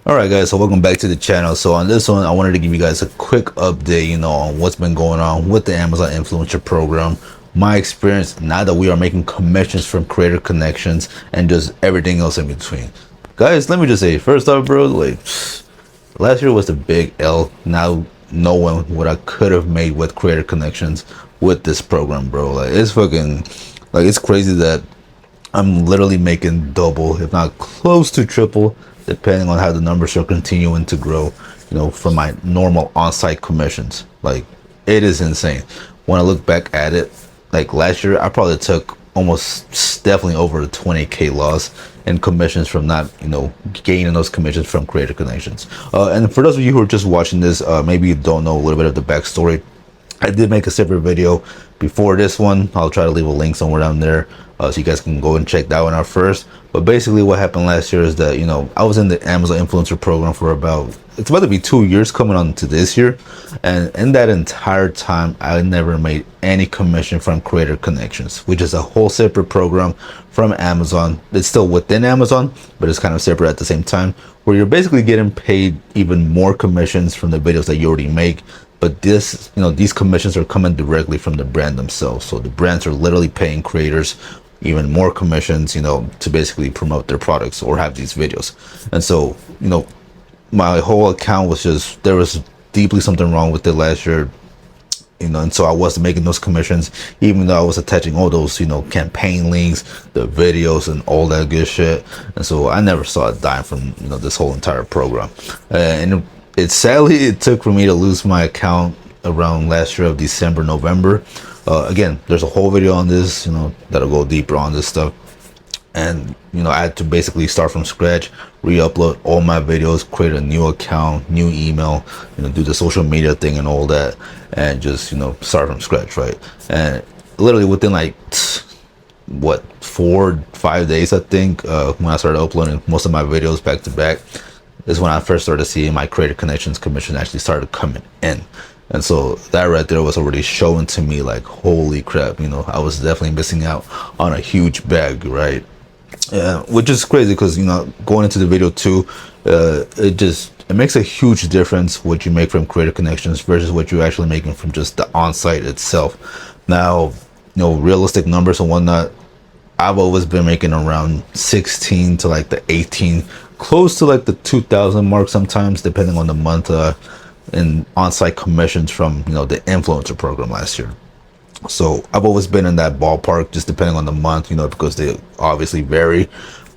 Alright guys, so welcome back to the channel. So on this one, I wanted to give you guys a quick update, on what's been going on with the Amazon Influencer Program, my experience now that we are making commissions from Creator Connections, and just everything else in between. Guys, let me just say, first off, bro, like, last year was the big L. Now knowing what I could have made with Creator Connections with this program, bro. Like, it's fucking, like, it's crazy that I'm literally making double, if not close to triple, depending on how the numbers are continuing to grow, from my normal on-site commissions. Like, it is insane. When I look back at it, like last year, I probably took almost definitely over a 20K loss in commissions from not, gaining those commissions from Creator Connections. And for those of you who are just watching this, maybe you don't know a little bit of the backstory. I did make a separate video before this one. I'll try to leave a link somewhere down there so you guys can go and check that one out first. But basically what happened last year is that, I was in the Amazon Influencer Program for it's about to be 2 years coming on to this year. And in that entire time, I never made any commission from Creator Connections, which is a whole separate program from Amazon. It's still within Amazon, but it's kind of separate at the same time, where you're basically getting paid even more commissions from the videos that you already make. But this, these commissions are coming directly from the brand themselves. So the brands are literally paying creators even more commissions, to basically promote their products or have these videos. And so, my whole account was just, there was deeply something wrong with it last year, and so I wasn't making those commissions, even though I was attaching all those, campaign links, the videos and all that good shit. And so I never saw a dime from, this whole entire program. And sadly, it took for me to lose my account around last year of December, November. Again, there's a whole video on this, that'll go deeper on this stuff. And, I had to basically start from scratch, re-upload all my videos, create a new account, new email, do the social media thing and all that, and just, start from scratch, right? And literally within like, 4-5 days, I think, when I started uploading most of my videos back to back, is when I first started seeing my Creator Connections commission actually started coming in. And so that right there was already showing to me like, holy crap, I was definitely missing out on a huge bag, right? Which is crazy because, going into the video too, it makes a huge difference what you make from Creator Connections versus what you're actually making from just the on-site itself. Now, realistic numbers and whatnot, I've always been making around 16 to like the 18, close to like the 2,000 mark sometimes, depending on the month, in on-site commissions from, the influencer program last year. So I've always been in that ballpark, just depending on the month, because they obviously vary.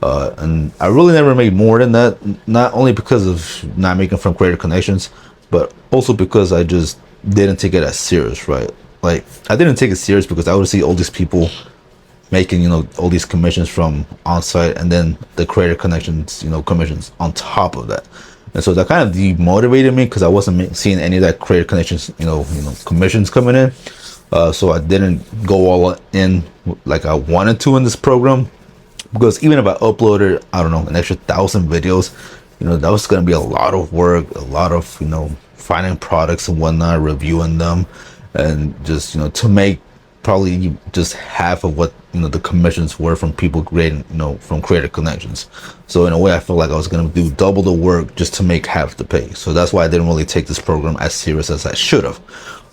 And I really never made more than that, not only because of not making from Creator Connections, but also because I just didn't take it as serious, right? Like, I didn't take it serious because I would see all these people making, all these commissions from on-site, and then the Creator Connections, commissions on top of that. And so that kind of demotivated me because I wasn't seeing any of that Creator Connections, commissions coming in. So I didn't go all in like I wanted to in this program, because even if I uploaded, I don't know, an extra 1,000 videos, that was going to be a lot of work, a lot of, finding products and whatnot, reviewing them, and just, to make probably just half of what, the commissions were from people creating, from Creator Connections. So in a way, I felt like I was going to do double the work just to make half the pay. So that's why I didn't really take this program as serious as I should have.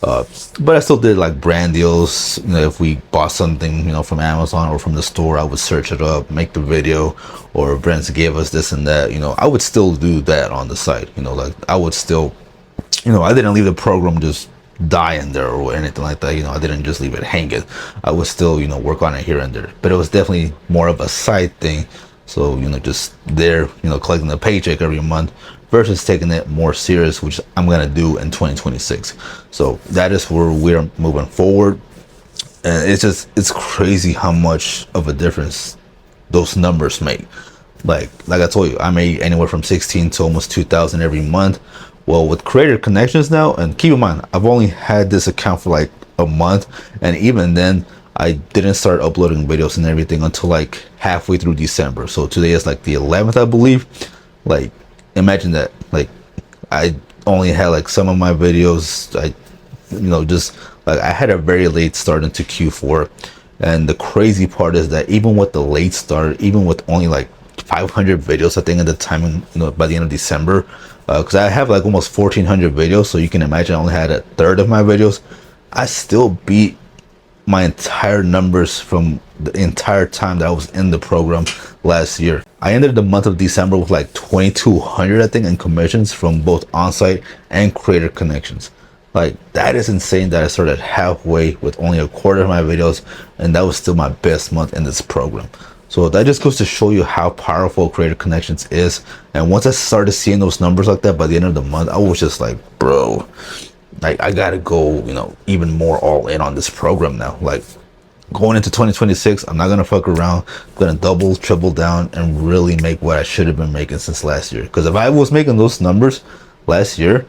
But I still did like brand deals. If we bought something, from Amazon or from the store, I would search it up, make the video, or brands gave us this and that. I would still do that on the site. Like I would still, I didn't leave the program just die in there or anything like that. I didn't just leave it hanging. I would still, work on it here and there. But it was definitely more of a side thing. So, just there, collecting a paycheck every month versus taking it more serious, which I'm going to do in 2026. So that is where we're moving forward. And it's crazy how much of a difference those numbers make. Like I told you, I made anywhere from 16 to almost 2,000 every month. Well, with Creator Connections now, and keep in mind, I've only had this account for like a month, and even then, I didn't start uploading videos and everything until like halfway through December. So today is like the 11th, I believe. Like, imagine that. Like, I only had like some of my videos. Just like I had a very late start into Q4, and the crazy part is that even with the late start, even with only like 500 videos, I think, at the time, by the end of December, because I have like almost 1,400 videos. So you can imagine I only had a third of my videos. I still beat my entire numbers from the entire time that I was in the program last year. I ended the month of December with like 2,200, I think, in commissions from both on-site and creator connections. Like, that is insane that I started halfway with only a quarter of my videos, and that was still my best month in this program. So that just goes to show you how powerful creator connections is. And once I started seeing those numbers like that by the end of the month, I was just like, bro, like, I gotta go, even more all in on this program now. Like, going into 2026, I'm not gonna fuck around. I'm gonna double, triple down, and really make what I should have been making since last year. Because if I was making those numbers last year,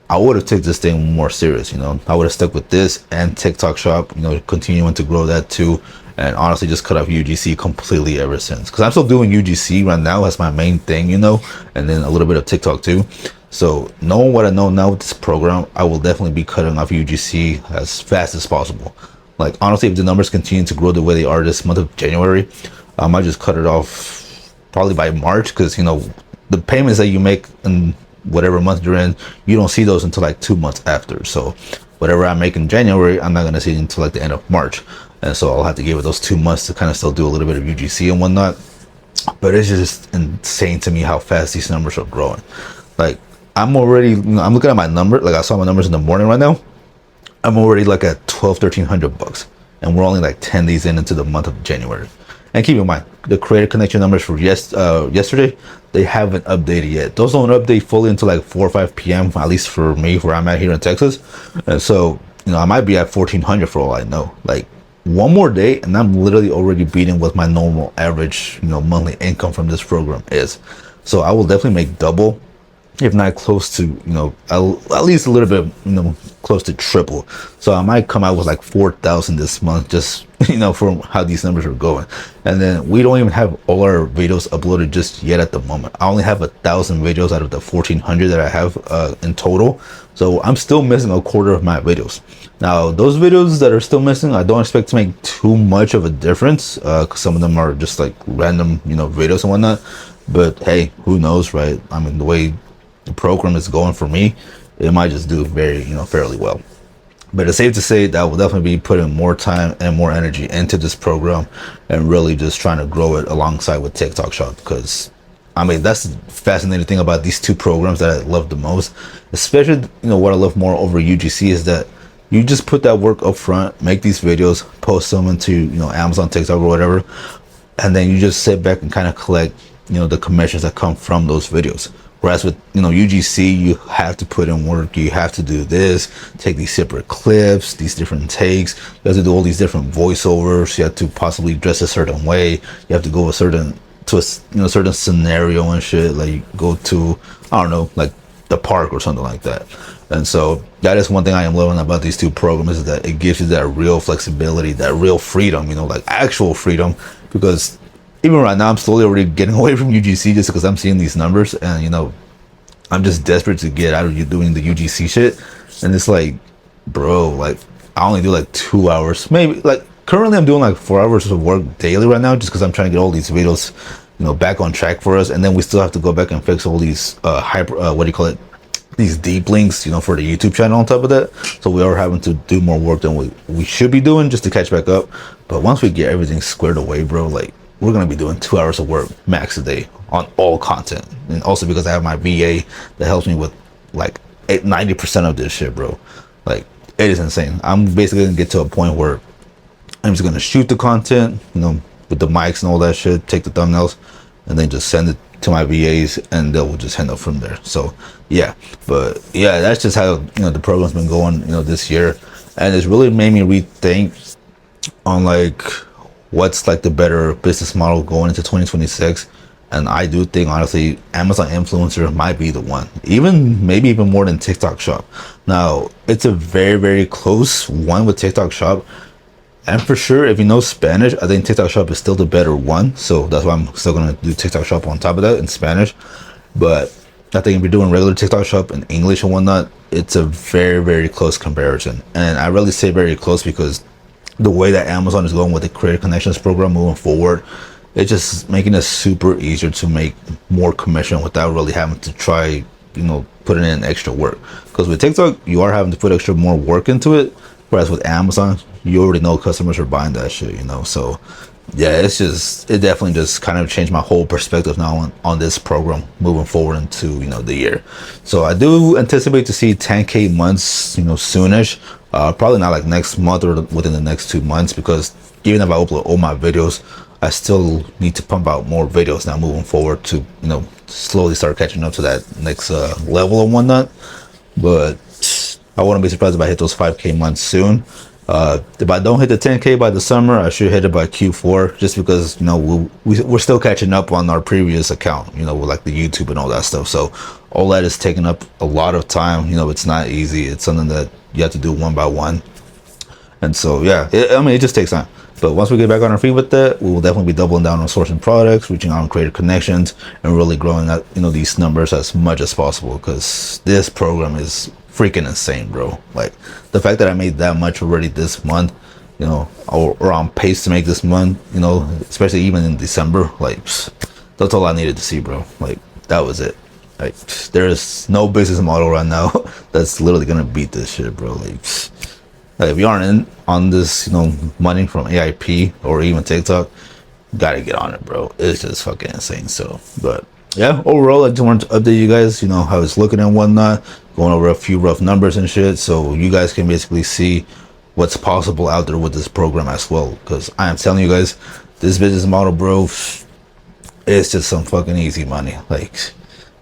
I would have taken this thing more serious. I would have stuck with this and TikTok Shop, continuing to grow that too. And honestly, just cut off UGC completely ever since. Because I'm still doing UGC right now as my main thing, and then a little bit of TikTok too. So knowing what I know now with this program, I will definitely be cutting off UGC as fast as possible. Like, honestly, if the numbers continue to grow the way they are this month of January, I might just cut it off probably by March. Because, the payments that you make in whatever month you're in, you don't see those until like 2 months after. So whatever I make in January, I'm not going to see it until like the end of March. And so I'll have to give it those 2 months to kind of still do a little bit of UGC and whatnot. But it's just insane to me how fast these numbers are growing. Like, I'm already, I'm looking at my number. Like, I saw my numbers in the morning right now. I'm already like at $1,200-1,300, and we're only like 10 days into the month of January. And keep in mind, the creator connection numbers for yesterday, they haven't updated yet. Those don't update fully until like 4 or 5 p.m. at least for me, where I'm at here in Texas. And so, I might be at 1,400 for all I know. Like, one more day, and I'm literally already beating what my normal average, monthly income from this program is. So I will definitely make double, if not close to, at least a little bit, close to triple. So I might come out with like 4,000 this month, just, from how these numbers are going. And then we don't even have all our videos uploaded just yet at the moment. I only have 1,000 videos out of the 1,400 that I have in total. So I'm still missing a quarter of my videos. Now, those videos that are still missing, I don't expect to make too much of a difference, because some of them are just like random, videos and whatnot. But hey, who knows, right? I mean, the way the program is going for me, it might just do very, fairly well. But it's safe to say that I will definitely be putting more time and more energy into this program, and really just trying to grow it alongside with TikTok Shop. Because I mean, that's the fascinating thing about these two programs that I love the most. Especially, what I love more over UGC is that you just put that work up front, make these videos, post them into, Amazon, TikTok, or whatever, and then you just sit back and kind of collect, the commissions that come from those videos. Whereas with, UGC, you have to put in work. You have to do this, take these separate clips, these different takes. You have to do all these different voiceovers. You have to possibly dress a certain way. You have to go to a certain scenario and shit. Like, go to, I don't know, like the park or something like that. And so that is one thing I am loving about these two programs, is that it gives you that real flexibility, that real freedom, like actual freedom. Because even right now, I'm slowly already getting away from UGC just because I'm seeing these numbers, and I'm just desperate to get out of you doing the UGC shit. And it's like, bro, like, I only do like 2 hours, maybe. Like, currently I'm doing like 4 hours of work daily right now, just because I'm trying to get all these videos, back on track for us. And then we still have to go back and fix all these these deep links, for the YouTube channel on top of that. So we are having to do more work than we should be doing just to catch back up. But once we get everything squared away, bro, like, we're going to be doing 2 hours of work max a day on all content. And also because I have my VA that helps me with like 90% of this shit, bro. Like, it is insane. I'm basically going to get to a point where I'm just going to shoot the content, with the mics and all that shit, take the thumbnails, and then just send it to my VAs, and they will just handle from there. So yeah, but yeah, that's just how, the program's been going, this year. And it's really made me rethink on like, what's like the better business model going into 2026. And I do think, honestly, Amazon influencer might be the one, maybe even more than TikTok Shop. Now, it's a very, very close one with TikTok Shop, and for sure, if you know Spanish, I think TikTok Shop is still the better one. So that's why I'm still gonna do TikTok Shop on top of that in Spanish. But I think if you're doing regular TikTok Shop in English and whatnot, it's a very, very close comparison. And I really say very close because the way that Amazon is going with the Creator Connections program moving forward it's just making it super easier to make more commission without really having to try, putting in extra work. Because with TikTok, you are having to put extra more work into it, whereas with Amazon, you already know customers are buying that shit. So yeah, it definitely just kind of changed my whole perspective now on this program moving forward into the year. So I do anticipate to see 10K months soonish. Probably not like next month or within the next 2 months, because even if I upload all my videos, I still need to pump out more videos now moving forward to slowly start catching up to that next level and whatnot. But I wouldn't be surprised if I hit those 5K months soon. If I don't hit the 10K by the summer, I should hit it by Q4, just because we're still catching up on our previous account, with like the YouTube and all that stuff. So all that is taking up a lot of time. It's not easy. It's something that you have to do one by one. And so yeah, it just takes time. But once we get back on our feet with that, we will definitely be doubling down on sourcing products, reaching out on creator connections, and really growing out these numbers as much as possible, because this program is freaking insane, bro. Like, the fact that I made that much already this month, or on pace to make this month, especially even in December, like, that's all I needed to see, bro. Like, that was it. Like, there is no business model right now that's literally gonna beat this shit, bro. Like, if you aren't in on this, money from AIP or even TikTok, gotta get on it, bro. It's just fucking insane. So, but yeah, overall, I just wanted to update you guys, how it's looking and whatnot, going over a few rough numbers and shit, so you guys can basically see what's possible out there with this program as well. Because I am telling you guys, this business model, bro, it's just some fucking easy money. Like,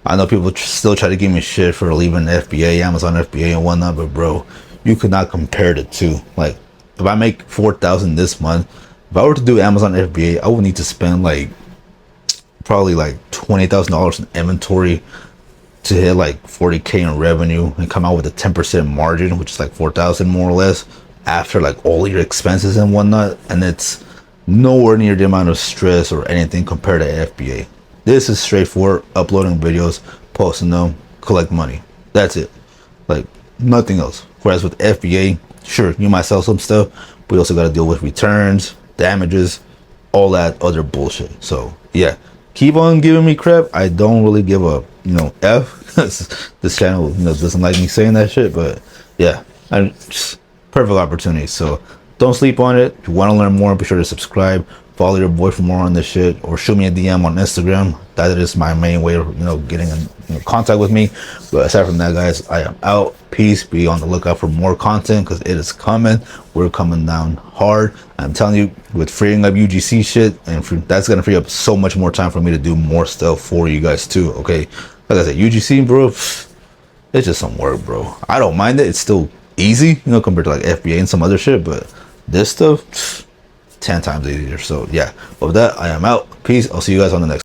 I know people still try to give me shit for leaving FBA, Amazon FBA and whatnot, but bro, you could not compare the two. Like, if I make 4,000 this month, if I were to do Amazon FBA, I would need to spend like probably like $20,000 in inventory to hit like 40K in revenue and come out with a 10% margin, which is like 4,000 more or less, after like all your expenses and whatnot. And it's nowhere near the amount of stress or anything compared to FBA. This is straightforward, uploading videos, posting them, collect money. That's it. Like, nothing else. Whereas with FBA, sure, you might sell some stuff, but you also got to deal with returns, damages, all that other bullshit. So yeah, keep on giving me crap. I don't really give a F. This channel doesn't like me saying that shit, but yeah, I'm just perfect opportunity. So don't sleep on it. If you want to learn more, be sure to subscribe, follow your boy for more on this shit, or shoot me a DM on Instagram. That is my main way of getting in contact with me. But aside from that, guys, I am out. Peace. Be on the lookout for more content, because it is coming. We're coming down hard. I'm telling you, with freeing up UGC shit, and that's gonna free up so much more time for me to do more stuff for you guys too. Okay, like I said, UGC, bro, it's just some work, bro. I don't mind it. It's still easy, compared to like FBA and some other shit, but this stuff, 10 times easier. So yeah, with that, I am out. Peace. I'll see you guys on the next